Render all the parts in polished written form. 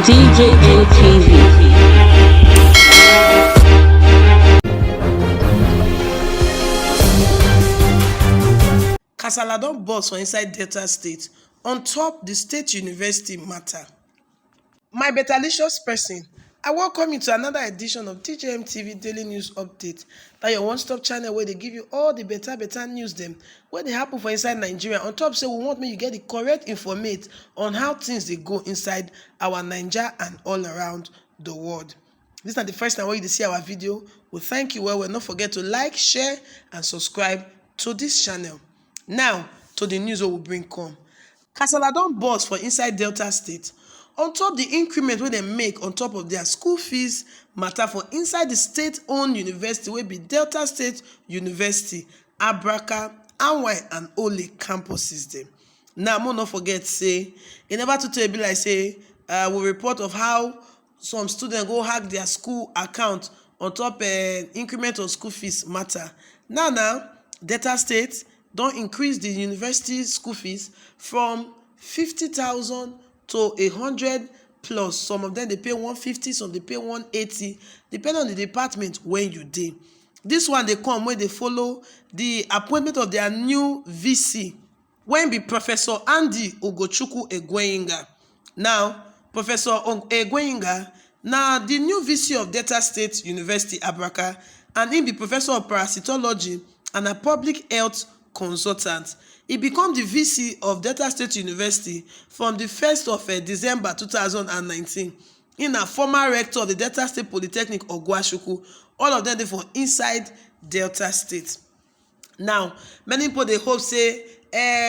DJM TV. Kasala don burst for inside Delta State on top the state university matter. My betalicious person, I welcome you to another edition of DJM TV Daily News Update. That your one-stop channel where they give you all the better news them where they happen for inside Nigeria. On top, say we want me you get the correct information on how things they go inside our Nigeria and all around the world. This is not the first time where you see our video. We thank you well. Don't forget to like, share, and subscribe to this channel. Now to the news we will bring come. Kasala don burst for inside Delta State on top the increment wey dem make on top of their school fees matter for inside the state-owned university wey be Delta State University, Abraka, Anwai and Ole campuses dem. Now mo no forget say e never too tey be like say we report of how some students go hack their school account on top increment of school fees matter. Now Delta State don increase the university school fees from 50,000 to 100 plus. Some of them they pay 150, some they pay 180, depending on the department when you dey. This one they come when they follow the appointment of their new VC, when be Professor Andy Ugochukwu Egweyinga. Now, Professor Egweyinga, now the new VC of Delta State University, Abraka, and he be Professor of Parasitology and a public health consultant. He became the VC of Delta State University from the 1st of December 2019. In a former rector of the Delta State Polytechnic Ogwashuku, all of them they for inside Delta State. Now, many people they hope say,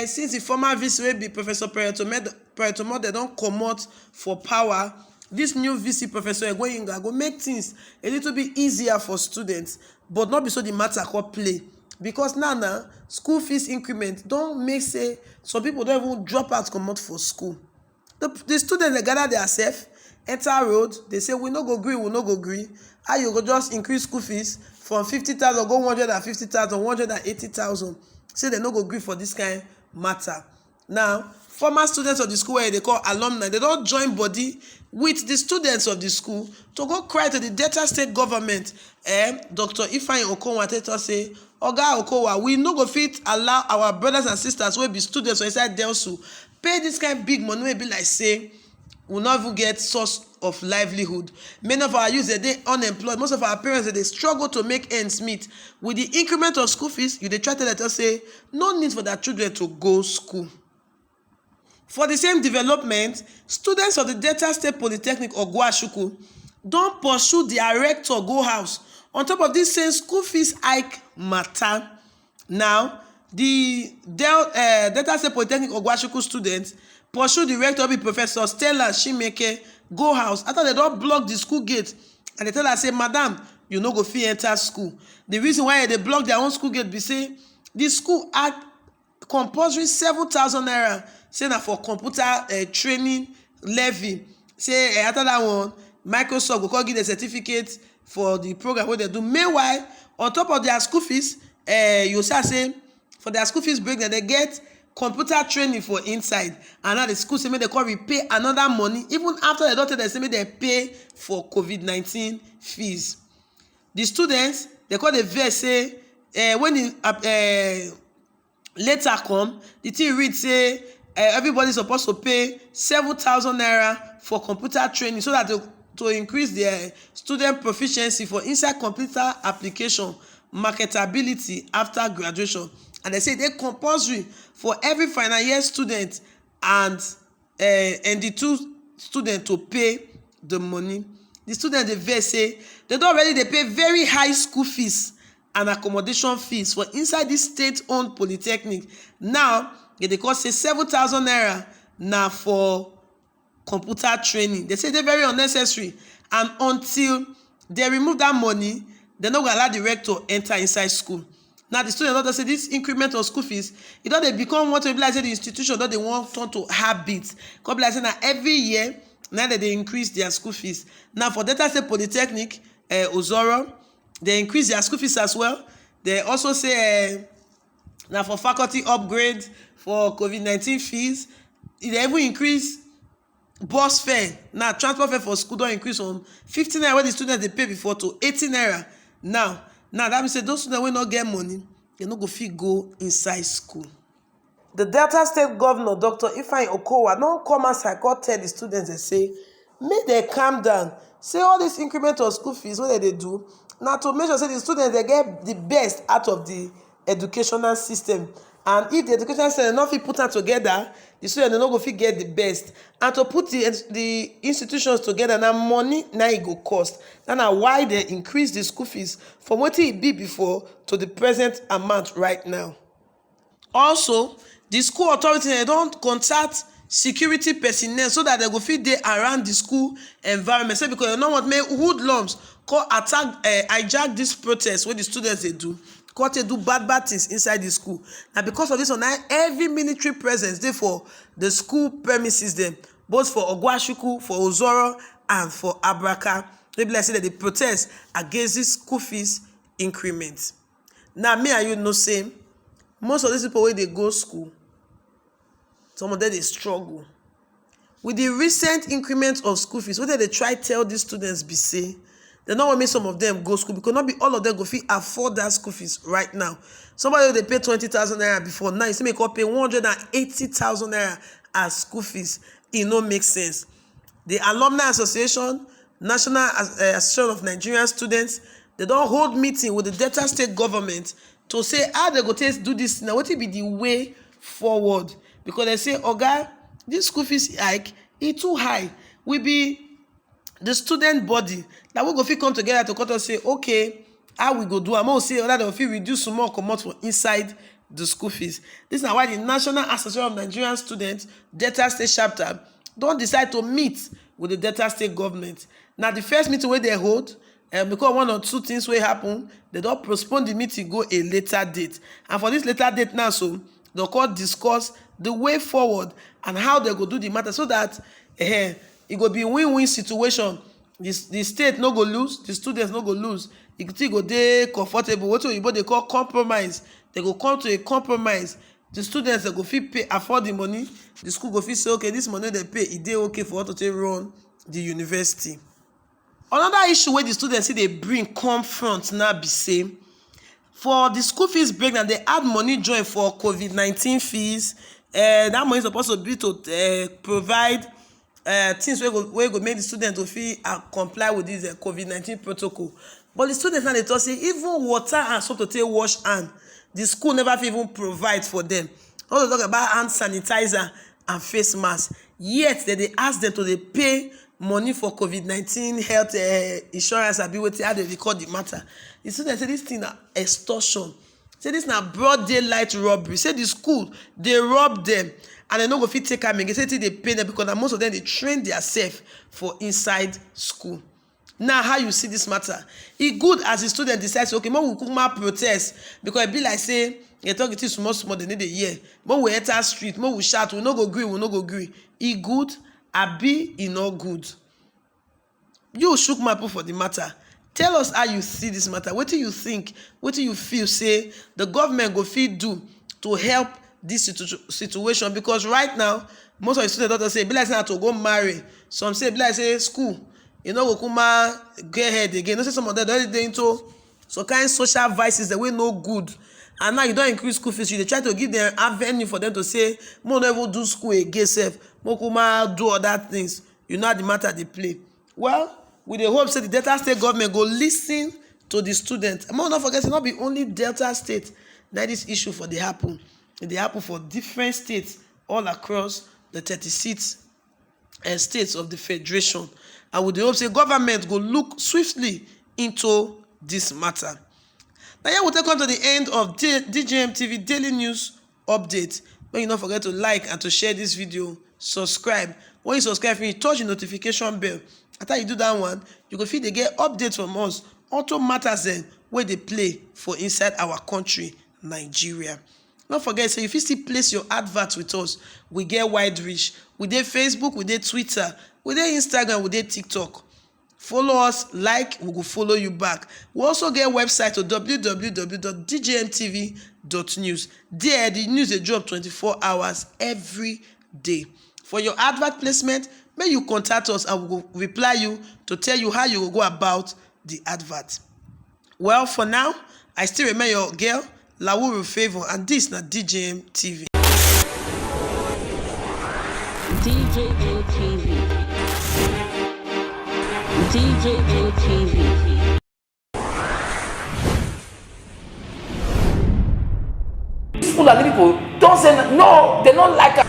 since the former VC will be Professor Peretomo, they don't come out for power. This new VC, Professor Egweyinga, go make things a little bit easier for students, but not be so the matter could play. Because now school fees increment don't make say some people don't even drop out come out for school. The students they gather themselves, enter road, they say we no go agree. How you go just increase school fees from 50,000 go 150,000, 180,000. Say they no go agree for this kind matter. Now, former students of the school where they call alumni, they don't join body with the students of the school to go cry to the Delta State government. Dr. Ifeanyi Okonwa tell us say, Oga Okowa, we no go fit allow our brothers and sisters wey be students for inside Delsu pay this kind of big money wey be like say we not even get source of livelihood. Many of our youth they unemployed. Most of our parents they struggle to make ends meet. With the increment of school fees, you they try to let us say no need for their children to go school. For the same development, students of the Delta State Polytechnic Ogwashuku don't pursue their rector go house on top of this same school fees hike matter. Now, the Delta State Polytechnic Ogwashuku students pursue the rector be Professor Stella Shimeke go house after they don't block the school gate and they tell her say, Madam, you no go fit enter school. The reason why they block their own school gate be say the school act compulsory 7,000 naira say na for computer training levy. Say after that one, Microsoft go come give the certificate for the program wey they do. Meanwhile, on top of their school fees, you say for their school fees break, they get computer training for inside. And now the school say make they come repay another money. Even after they don't tell them, say make they pay for COVID-19 fees. The students, they call the verse say, when the later come, the thing read say, everybody supposed to pay 7,000 naira for computer training so that to increase their student proficiency for inside computer application marketability after graduation. And they say they compulsory for every final year student and the two students to pay the money. The students they vex say they don't already they pay very high school fees and accommodation fees for inside this state-owned polytechnic. Now they cost say 7,000 naira now for computer training. They say they're very unnecessary, and until they remove that money, they're not going to allow the rector enter inside school. Now the students don't say this increment of school fees, it don't they become what we like say the institution that they want turn to habits. Come like say now every year now that they increase their school fees. Now for Delta State Polytechnic, Ozoro, they increase their school fees as well. They also say now for faculty upgrades for COVID-19 fees, they even increase bus fare now, transport fare for school don increase from 50 naira wey the students dey pay before to 80 naira now. That means say those students wey no get money, they no go fit go inside school. The Delta State Governor, Dr. Ifeanyi Okowa, don come outside come tell the students, dey say make dem calm down. Say all this increment of school fees wey dem dey do na to make sure say the students dey get the best out of the educational system, and if the educational system no fit put am together, the students no go fit get the best. And to put the institutions together, na money na e go cost. Na why they increase the school fees from wetin e be before to the present amount right now. Also, the school authority dem don contact security personnel so that they go fit dey around the school environment, say because dem no want make hoodlums come attack, hijack this protest wey the students dey do, come take do bad things inside the school. Na because of this one, na every military presence dey for the school premises dem, both for Ogwashuku, for Ozoro, and for Abraka. They be like say that they protest against this school fees increment. Now, me and you know say most of these people wey dey go school, some of them dey struggle with the recent increment of school fees. Wetin dey try tell these students be say dem no want make some of them go school, because not be all of them go fit afford that school fees right now. Somebody wey dey pay 20,000 naira before, now you see me come pay 180,000 naira as school fees. E no make sense. The Alumni Association, National Association of Nigerian Students, they don hold meeting with the Delta State government to say how they go take do this now. Wetin be the way forward? Because they say, oga, this school fees hike e too high. We be the student body that we go fit come together to cut us say, okay, how we go do am? We say other dem fit reduce small comot for inside the school fees. This is why the National Association of Nigerian Students, Delta State chapter, don decide to meet with the Delta State government. Now, the first meeting wey they hold, because one or two things wey happen, they don postpone the meeting go a later date. And for this later date now, so they'll call discuss the way forward and how they go do the matter, so that it go be win-win situation. The state no go lose, the students no go lose. E still go dey comfortable. Wetin oyibo dey call compromise. They go come to a compromise. The students, they go fit pay, afford the money. The school go fit say, okay, this money they pay, e dey okay for us to take run the university. Another issue wey the students see they bring come front now be say, for the school fees breakdown, they add money join for COVID-19 fees. That money is supposed to be to provide things wey go make the students to fit comply with this COVID-19 protocol. But the students now they talk say even water and soap to take wash hand, the school never fit even provide for them. Also talk about hand sanitizer and face mask. Yet they ask them to pay money for COVID-19 health insurance, abi wetin how they record the matter. The students say this thing na extortion. Say this na broad daylight robbery. Say the school they rob them and they no go fit take am again. Say they pay them because most of them they train themselves for inside school. Now, how you see this matter? E good as the student decides, okay, make we kuma protest, because e be like say you talk it is small they need a year. Make we enter street, make we shout, we no go gree. E good, abi e no good. You shook my put for the matter. Tell us how you see this matter. What do you think? What do you feel say the government go fit do to help this situation? Because right now, most of the students don't say e be like say to go marry. Some say e be like say school, you know, go kuma get head again. You know, say some of them don't dey into some kind of social vices that way no good. And now you don't increase school fees. You dey try to give them avenue for them to say, "Mo never do school again, sef. Mo kuma do other things." You know how the matter they play. Well, we dey hope say the Delta State government go listen to the students. And not forget, it's not be only Delta State that this issue for the happen. They happen for different states all across the 36 states of the federation. And we dey hope say government go look swiftly into this matter. Now here we take on to the end of DJM TV Daily News Update. When you don't forget to like and to share this video, subscribe. When you subscribe, you touch the notification bell. After you do that one, you go feel they get updates from us. Also matters then where they play for inside our country, Nigeria. Don't forget, so if you still place your advert with us, we get wide reach. We dey Facebook, we dey Twitter, we dey Instagram, we dey TikTok. Follow us, like, we will follow you back. We also get website to www.djmtv.news. There, the news they drop 24 hours every day. For For your advert placement, may you contact us and we will reply you to tell you how you will go about the advert. Well, for now, I still remain your girl, Lawuru Favor, and this na DJM TV. DJM TV. DJM TV. Fulani people don't say no, they don't like us.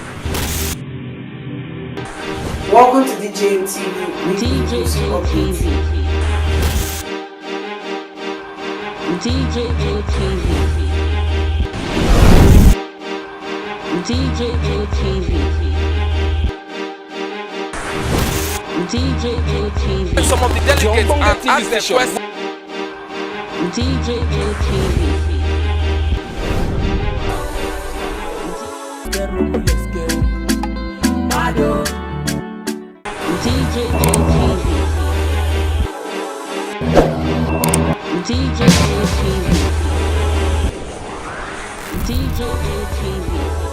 Welcome to DJM TV. DJM TV. DJM TV. DJM TV. DJM TV. Some of the delegates and ask the question. DJM TV. DJM TV. DJM TV. DJM TV.